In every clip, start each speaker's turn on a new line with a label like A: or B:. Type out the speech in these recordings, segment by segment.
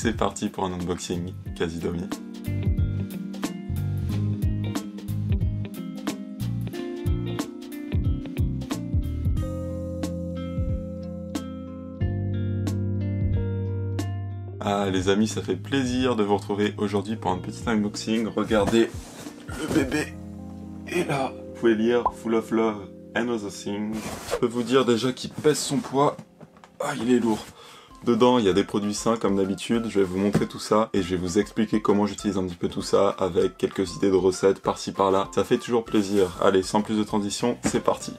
A: c'est parti pour un unboxing Casidomi. Ah les amis, ça fait plaisir de vous retrouver aujourd'hui pour un petit unboxing. Regardez, le bébé est là. Vous pouvez lire Full of Love and Other Things. Je peux vous dire déjà qu'il pèse son poids. Ah, il est lourd. Dedans, il y a des produits sains comme d'habitude. Je vais vous montrer tout ça et je vais vous expliquer comment j'utilise un petit peu tout ça avec quelques idées de recettes par-ci par-là. Ça fait toujours plaisir. Allez, sans plus de transition, c'est parti.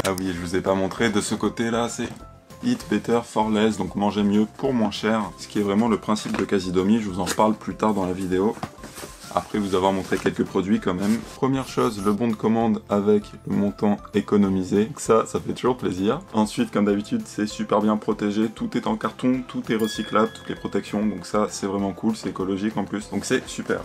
A: Ah oui, je vous ai pas montré. De ce côté-là, c'est Eat Better for Less, donc manger mieux pour moins cher, ce qui est vraiment le principe de Casidomi. Je vous en reparle plus tard dans la vidéo, après vous avoir montré quelques produits quand même. Première chose, le bon de commande avec le montant économisé, donc ça fait toujours plaisir. Ensuite, comme d'habitude, c'est super bien protégé, tout est en carton, tout est recyclable, toutes les protections, donc ça c'est vraiment cool, c'est écologique en plus, donc c'est super.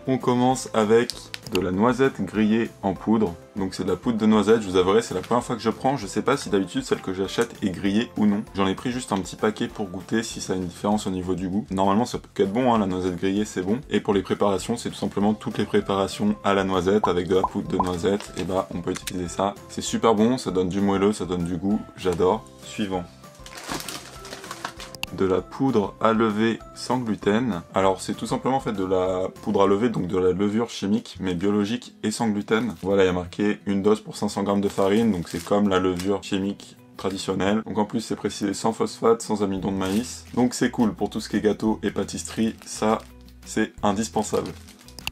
A: On commence avec de la noisette grillée en poudre. Donc c'est de la poudre de noisette, je vous avouerai, c'est la première fois que je prends. Je sais pas si d'habitude celle que j'achète est grillée ou non. J'en ai pris juste un petit paquet pour goûter si ça a une différence au niveau du goût. Normalement ça peut être bon, hein, la noisette grillée c'est bon. Et pour les préparations, c'est tout simplement toutes les préparations à la noisette avec de la poudre de noisette. Et bah on peut utiliser ça. C'est super bon, ça donne du moelleux, ça donne du goût, j'adore. Suivant. De la poudre à lever sans gluten. Alors c'est tout simplement fait de la poudre à lever, donc de la levure chimique mais biologique et sans gluten. Voilà, il y a marqué une dose pour 500 g de farine, donc c'est comme la levure chimique traditionnelle. Donc en plus c'est précisé sans phosphate, sans amidon de maïs. Donc c'est cool pour tout ce qui est gâteau et pâtisserie, ça c'est indispensable.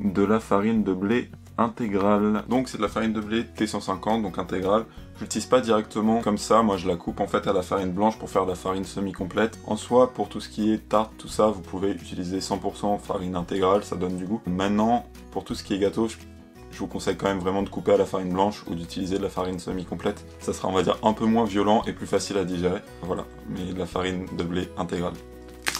A: De la farine de blé intégrale. Donc c'est de la farine de blé T150, donc intégrale. Je l'utilise pas directement comme ça, moi je la coupe en fait à la farine blanche pour faire de la farine semi-complète. En soi, pour tout ce qui est tarte, tout ça, vous pouvez utiliser 100% farine intégrale, ça donne du goût. Maintenant, pour tout ce qui est gâteau, je vous conseille quand même vraiment de couper à la farine blanche ou d'utiliser de la farine semi-complète. Ça sera, on va dire, un peu moins violent et plus facile à digérer. Voilà, mais de la farine de blé intégrale.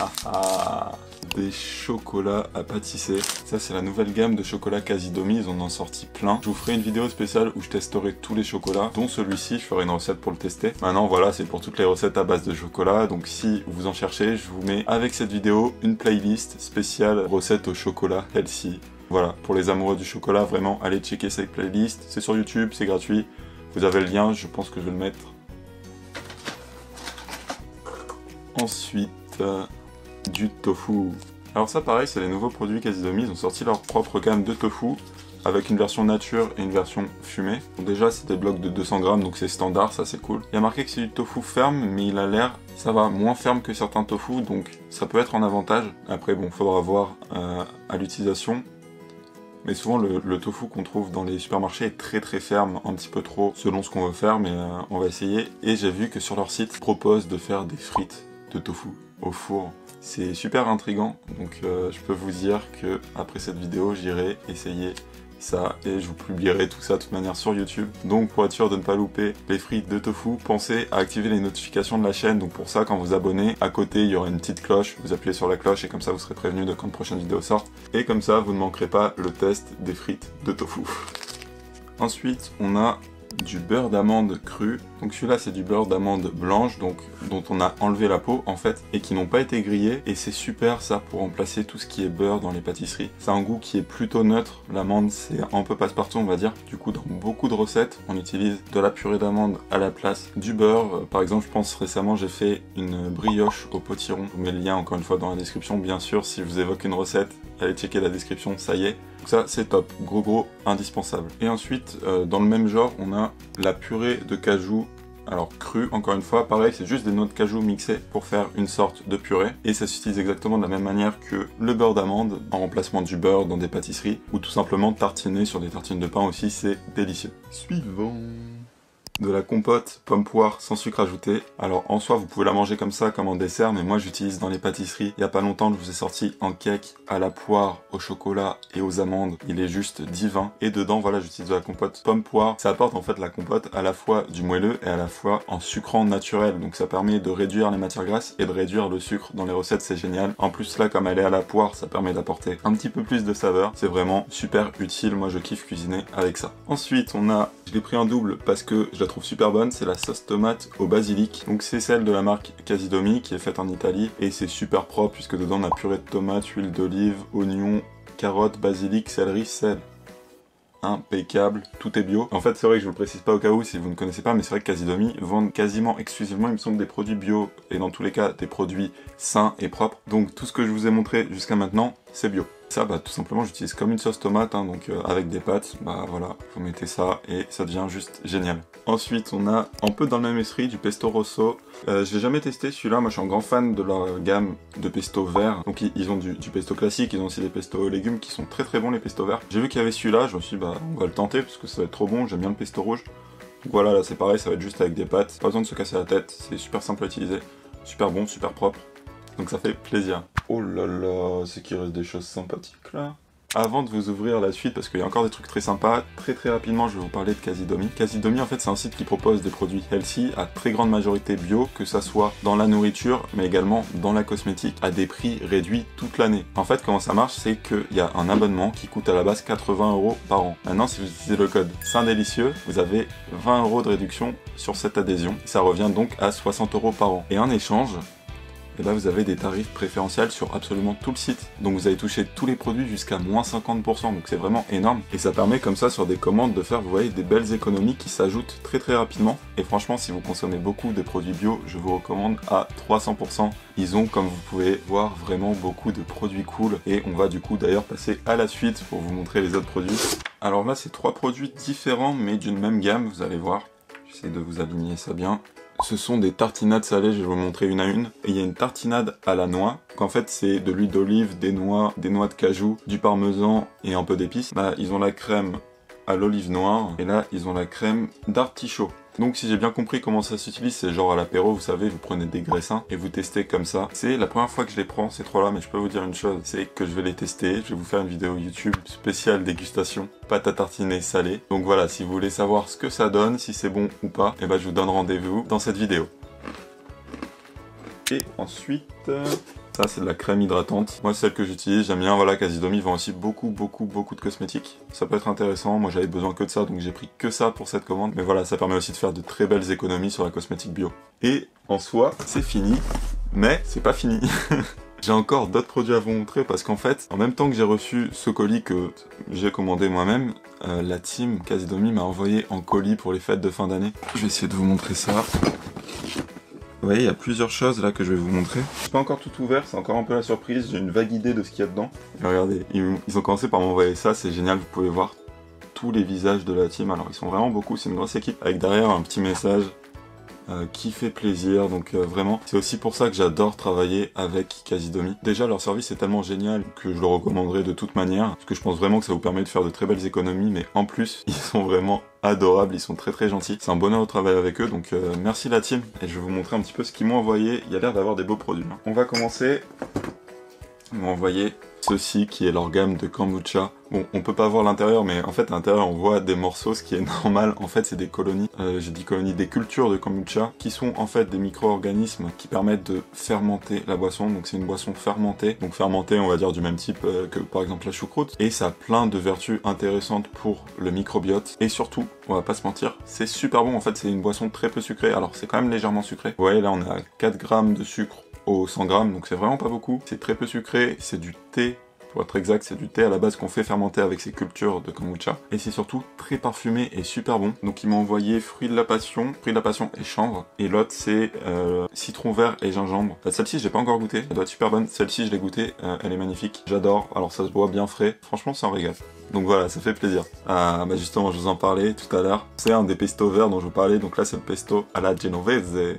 A: Ah ah, des chocolats à pâtisser. Ça c'est la nouvelle gamme de chocolats Casidomi, ils en ont sorti plein. Je vous ferai une vidéo spéciale où je testerai tous les chocolats, dont celui-ci, je ferai une recette pour le tester. Maintenant voilà, c'est pour toutes les recettes à base de chocolat, donc si vous en cherchez, je vous mets avec cette vidéo une playlist spéciale recettes au chocolat healthy. Voilà, pour les amoureux du chocolat, vraiment, allez checker cette playlist, c'est sur YouTube, c'est gratuit. Vous avez le lien, je pense que je vais le mettre. Ensuite, du tofu. Alors ça pareil, c'est les nouveaux produits Casidomi, ils ont sorti leur propre gamme de tofu avec une version nature et une version fumée. Donc déjà c'est des blocs de 200 g, donc c'est standard, ça c'est cool. Il y a marqué que c'est du tofu ferme, mais il a l'air, ça va, moins ferme que certains tofu, donc ça peut être en avantage. Après bon, faudra voir à l'utilisation. Mais souvent le tofu qu'on trouve dans les supermarchés est très ferme, un petit peu trop selon ce qu'on veut faire, mais on va essayer. Et j'ai vu que sur leur site, ils proposent de faire des frites de tofu au four. C'est super intriguant, donc je peux vous dire que après cette vidéo, j'irai essayer ça et je vous publierai tout ça de toute manière sur YouTube. Donc pour être sûr de ne pas louper les frites de tofu, pensez à activer les notifications de la chaîne. Donc pour ça, quand vous abonnez, à côté il y aura une petite cloche, vous appuyez sur la cloche et comme ça vous serez prévenu de quand une prochaine vidéo sort. Et comme ça vous ne manquerez pas le test des frites de tofu. Ensuite on a du beurre d'amande cru. Donc celui-là c'est du beurre d'amande blanche, donc dont on a enlevé la peau en fait et qui n'ont pas été grillés, et c'est super ça pour remplacer tout ce qui est beurre dans les pâtisseries. C'est un goût qui est plutôt neutre, l'amande c'est un peu passe-partout on va dire. Du coup dans beaucoup de recettes on utilise de la purée d'amande à la place du beurre. Par exemple je pense récemment j'ai fait une brioche au potiron. Je vous mets le lien encore une fois dans la description, bien sûr si je vous évoque une recette, allez checker la description, ça y est. Donc ça c'est top, gros indispensable. Et ensuite dans le même genre on a la purée de cajou, alors crue encore une fois, pareil c'est juste des noix de cajou mixées pour faire une sorte de purée. Et ça s'utilise exactement de la même manière que le beurre d'amande en remplacement du beurre dans des pâtisseries, ou tout simplement tartiner sur des tartines de pain aussi, c'est délicieux. Suivant. De la compote pomme poire sans sucre ajouté. Alors en soi vous pouvez la manger comme ça, comme en dessert, mais moi j'utilise dans les pâtisseries. Il y a pas longtemps je vous ai sorti un cake à la poire, au chocolat et aux amandes. Il est juste divin. Et dedans voilà, j'utilise de la compote pomme poire. Ça apporte en fait la compote à la fois du moelleux et à la fois en sucrant naturel. Donc ça permet de réduire les matières grasses et de réduire le sucre dans les recettes, c'est génial. En plus là, comme elle est à la poire, ça permet d'apporter un petit peu plus de saveur. C'est vraiment super utile, moi je kiffe cuisiner avec ça. Ensuite on a, je l'ai pris en double parce que je la trouve super bonne, c'est la sauce tomate au basilic. Donc c'est celle de la marque Casidomi qui est faite en Italie et c'est super propre puisque dedans on a purée de tomates, huile d'olive, oignons, carottes, basilic, céleri, sel. Impeccable, tout est bio. En fait c'est vrai que je vous le précise pas au cas où si vous ne connaissez pas, mais c'est vrai que Casidomi vendent quasiment exclusivement, il me semble, des produits bio et dans tous les cas des produits sains et propres. Donc tout ce que je vous ai montré jusqu'à maintenant, c'est bio. Ça, bah tout simplement j'utilise comme une sauce tomate, hein, donc avec des pâtes, bah voilà, vous mettez ça et ça devient juste génial. Ensuite on a un peu dans le même esprit du pesto rosso. Je l'ai jamais testé celui-là, moi je suis un grand fan de leur gamme de pesto vert. Donc ils ont du pesto classique, ils ont aussi des pesto aux légumes qui sont très bons les pesto verts. J'ai vu qu'il y avait celui-là, je me suis dit bah on va le tenter parce que ça va être trop bon, j'aime bien le pesto rouge. Donc voilà, là c'est pareil, ça va être juste avec des pâtes, pas besoin de se casser la tête, c'est super simple à utiliser, super bon, super propre. Donc ça fait plaisir. Oh là là, c'est qu'il reste des choses sympathiques là. Avant de vous ouvrir la suite, parce qu'il y a encore des trucs très sympas, très rapidement je vais vous parler de Casidomi. Casidomi en fait c'est un site qui propose des produits healthy à très grande majorité bio, que ça soit dans la nourriture mais également dans la cosmétique, à des prix réduits toute l'année. En fait comment ça marche, c'est qu'il y a un abonnement qui coûte à la base 80 € par an. Maintenant si vous utilisez le code SAINDélicieux, vous avez 20 € de réduction sur cette adhésion. Ça revient donc à 60 € par an. Et en échange, et là vous avez des tarifs préférentiels sur absolument tout le site. Donc vous allez toucher tous les produits jusqu'à moins 50%, donc c'est vraiment énorme. Et ça permet comme ça sur des commandes de faire, vous voyez, des belles économies qui s'ajoutent très rapidement. Et franchement, si vous consommez beaucoup de produits bio, je vous recommande à 300%. Ils ont, comme vous pouvez voir, vraiment beaucoup de produits cool. Et on va du coup d'ailleurs passer à la suite pour vous montrer les autres produits. Alors là, c'est 3 produits différents mais d'une même gamme, vous allez voir. J'essaie de vous aligner ça bien. Ce sont des tartinades salées, je vais vous montrer une à une. Et il y a une tartinade à la noix, qu'en fait c'est de l'huile d'olive, des noix de cajou, du parmesan et un peu d'épices. Là, ils ont la crème à l'olive noire, et là, ils ont la crème d'artichaut. Donc si j'ai bien compris comment ça s'utilise, c'est genre à l'apéro, vous savez, vous prenez des graissins et vous testez comme ça. C'est la première fois que je les prends, ces 3-là, mais je peux vous dire une chose, c'est que je vais les tester. Je vais vous faire une vidéo YouTube spéciale dégustation, pâte à tartiner salée. Donc voilà, si vous voulez savoir ce que ça donne, si c'est bon ou pas, et ben je vous donne rendez-vous dans cette vidéo. Et ensuite, ça c'est de la crème hydratante. Moi celle que j'utilise, j'aime bien, voilà, Casidomi vend aussi beaucoup de cosmétiques. Ça peut être intéressant, moi j'avais besoin que de ça, donc j'ai pris que ça pour cette commande. Mais voilà, ça permet aussi de faire de très belles économies sur la cosmétique bio. Et en soi, c'est fini, mais c'est pas fini. J'ai encore d'autres produits à vous montrer parce qu'en fait, en même temps que j'ai reçu ce colis que j'ai commandé moi-même, la team Casidomi m'a envoyé en colis pour les fêtes de fin d'année. Je vais essayer de vous montrer ça. Vous voyez, il y a plusieurs choses là que je vais vous montrer. C'est pas encore tout ouvert, c'est encore un peu la surprise, j'ai une vague idée de ce qu'il y a dedans. Et regardez, ils ont commencé par m'envoyer ça, c'est génial, vous pouvez voir tous les visages de la team. Alors ils sont vraiment beaucoup, c'est une grosse équipe, avec derrière un petit message qui fait plaisir, donc vraiment, c'est aussi pour ça que j'adore travailler avec Casidomi. Déjà, leur service est tellement génial que je le recommanderais de toute manière, parce que je pense vraiment que ça vous permet de faire de très belles économies, mais en plus, ils sont vraiment adorables, ils sont très gentils. C'est un bonheur de travailler avec eux, donc merci la team, et je vais vous montrer un petit peu ce qu'ils m'ont envoyé. Il y a l'air d'avoir des beaux produits. On va commencer. Ils m'ont envoyé ceci qui est leur gamme de kombucha. Bon, on peut pas voir l'intérieur, mais en fait à l'intérieur on voit des morceaux, ce qui est normal. En fait c'est des colonies, j'ai dit colonies, des cultures de kombucha, qui sont en fait des micro-organismes qui permettent de fermenter la boisson. Donc c'est une boisson fermentée, donc fermentée on va dire du même type que par exemple la choucroute. Et ça a plein de vertus intéressantes pour le microbiote. Et surtout, on va pas se mentir, c'est super bon. En fait c'est une boisson très peu sucrée, alors c'est quand même légèrement sucré. Vous voyez là on est à 4 grammes de sucre au 100 grammes, donc c'est vraiment pas beaucoup. C'est très peu sucré, c'est du thé, pour être exact, c'est du thé à la base qu'on fait fermenter avec ces cultures de kombucha. Et c'est surtout très parfumé et super bon. Donc il m'a envoyé fruits de la passion et chanvre. Et l'autre c'est citron vert et gingembre. Celle-ci je l'ai pas encore goûtée, elle doit être super bonne. Celle-ci je l'ai goûtée, elle est magnifique. J'adore, alors ça se boit bien frais. Franchement c'est un régal. Donc voilà, ça fait plaisir. Ah bah justement je vous en parlais tout à l'heure. C'est un des pestos verts dont je vous parlais, donc là c'est le pesto alla genovese.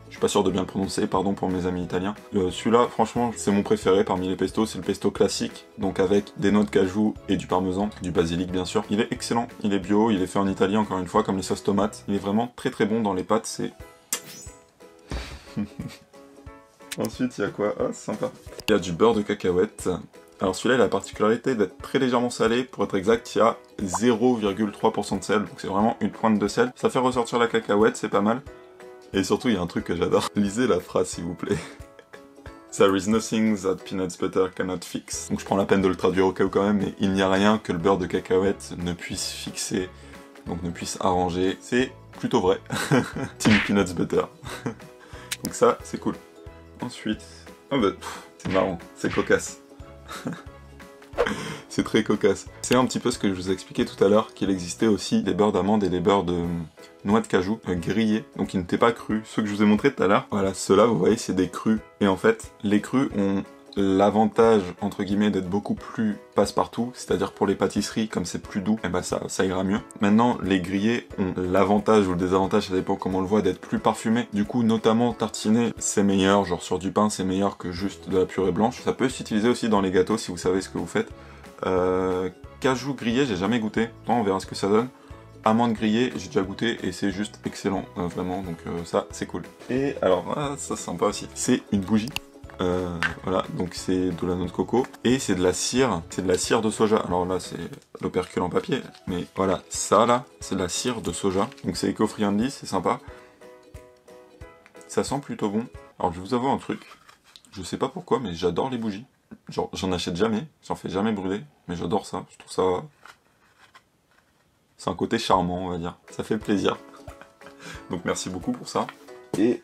A: Je suis pas sûr de bien le prononcer, pardon pour mes amis italiens. Celui-là, franchement, c'est mon préféré parmi les pestos, c'est le pesto classique, donc avec des noix de cajou et du parmesan, du basilic bien sûr. Il est excellent, il est bio, il est fait en Italie encore une fois, comme les sauces tomates. Il est vraiment très bon dans les pâtes, c'est... Ensuite, il y a quoi? Ah, c'est sympa. Il y a du beurre de cacahuète. Alors celui-là, il a la particularité d'être très légèrement salé. Pour être exact, il y a 0,3% de sel, donc c'est vraiment une pointe de sel. Ça fait ressortir la cacahuète, c'est pas mal. Et surtout, il y a un truc que j'adore. Lisez la phrase, s'il vous plaît. There is nothing that peanut butter cannot fix. Donc je prends la peine de le traduire au cas où quand même, mais il n'y a rien que le beurre de cacahuète ne puisse fixer, donc ne puisse arranger. C'est plutôt vrai. Team Peanuts Butter. Donc ça, c'est cool. Ensuite, oh bah, c'est marrant, c'est cocasse. C'est très cocasse. C'est un petit peu ce que je vous ai expliqué tout à l'heure, qu'il existait aussi des beurres d'amande et des beurres de noix de cajou grillés, donc ils n'étaient pas crus. Ceux que je vous ai montré tout à l'heure, voilà, ceux-là, vous voyez, c'est des crus. Et en fait, les crus ont l'avantage, entre guillemets, d'être beaucoup plus passe-partout, c'est-à-dire pour les pâtisseries, comme c'est plus doux, et bah ça ira mieux. Maintenant, les grillés ont l'avantage ou le désavantage, ça dépend comment on le voit, d'être plus parfumés. Du coup, notamment tartiner, c'est meilleur, genre sur du pain, c'est meilleur que juste de la purée blanche. Ça peut s'utiliser aussi dans les gâteaux, si vous savez ce que vous faites. Cajou grillé, j'ai jamais goûté, on verra ce que ça donne. Amande grillée, j'ai déjà goûté et c'est juste excellent, vraiment, donc ça, c'est cool. Et alors, ça c'est sympa aussi, c'est une bougie. Voilà, donc c'est de la noix de coco et c'est de la cire, de soja. Alors là c'est l'opercule en papier, mais voilà, ça là, c'est de la cire de soja. Donc c'est éco-friendly, c'est sympa. Ça sent plutôt bon. Alors je vais vous avouer un truc, je sais pas pourquoi, mais j'adore les bougies. Genre j'en achète jamais, j'en fais jamais brûler, mais j'adore ça. Je trouve ça, c'est un côté charmant, on va dire. Ça fait plaisir. Donc merci beaucoup pour ça. Et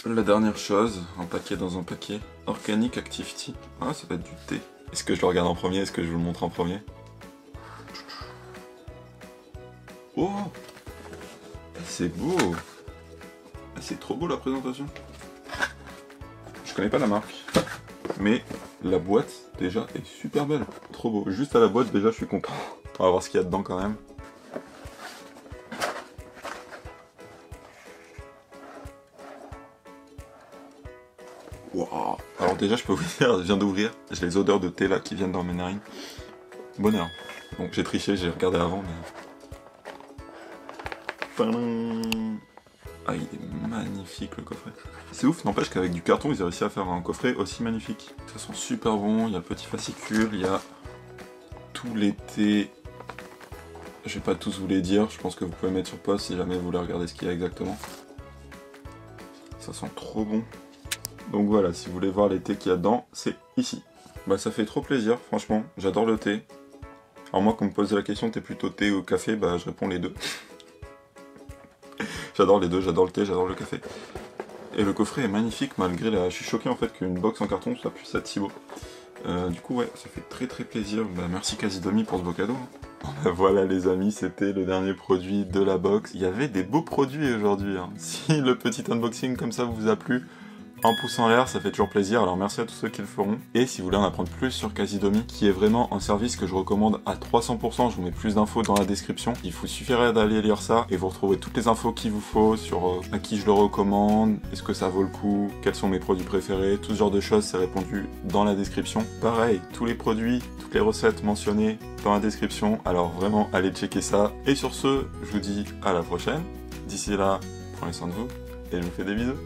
A: la dernière chose, un paquet dans un paquet, Organic Active Tea. Ah, ça va être du thé. Est-ce que je le regarde en premier? Est-ce que je vous le montre en premier? Oh, c'est beau. C'est trop beau la présentation. Je connais pas la marque, mais la boîte déjà est super belle. Trop beau. Juste à la boîte déjà je suis content. On va voir ce qu'il y a dedans quand même. Wow. Alors déjà je peux vous dire, je viens d'ouvrir, j'ai les odeurs de thé là qui viennent dans mes narines. Bonheur. Bon j'ai triché, j'ai regardé avant mais... Ah il est magnifique le coffret. C'est ouf, n'empêche qu'avec du carton ils ont réussi à faire un coffret aussi magnifique. Ça sent super bon, il y a le petit fascicule, il y a tous les thés. Je vais pas tous vous les dire, je pense que vous pouvez mettre sur pause si jamais vous voulez regarder ce qu'il y a exactement. Ça sent trop bon. Donc voilà, si vous voulez voir les thés qu'il y a dedans, c'est ici. Bah ça fait trop plaisir, franchement, j'adore le thé. Alors moi, quand on me pose la question, t'es plutôt thé ou café, bah je réponds les deux. J'adore les deux, j'adore le thé, j'adore le café. Et le coffret est magnifique, malgré la... Je suis choqué en fait qu'une box en carton, ça puisse être si beau. Du coup ouais, ça fait très plaisir. Bah merci Casidomi pour ce beau cadeau. Voilà les amis, c'était le dernier produit de la box. Il y avait des beaux produits aujourd'hui, hein. Si le petit unboxing comme ça vous a plu, un pouce en l'air, ça fait toujours plaisir, alors merci à tous ceux qui le feront. Et si vous voulez en apprendre plus sur Casidomi, qui est vraiment un service que je recommande à 300%, je vous mets plus d'infos dans la description. Il vous suffirait d'aller lire ça et vous retrouverez toutes les infos qu'il vous faut sur à qui je le recommande, est-ce que ça vaut le coup, quels sont mes produits préférés, tout ce genre de choses, c'est répondu dans la description. Pareil, tous les produits, toutes les recettes mentionnées dans la description, alors vraiment allez checker ça. Et sur ce, je vous dis à la prochaine. D'ici là, prenez soin de vous et je vous fais des bisous.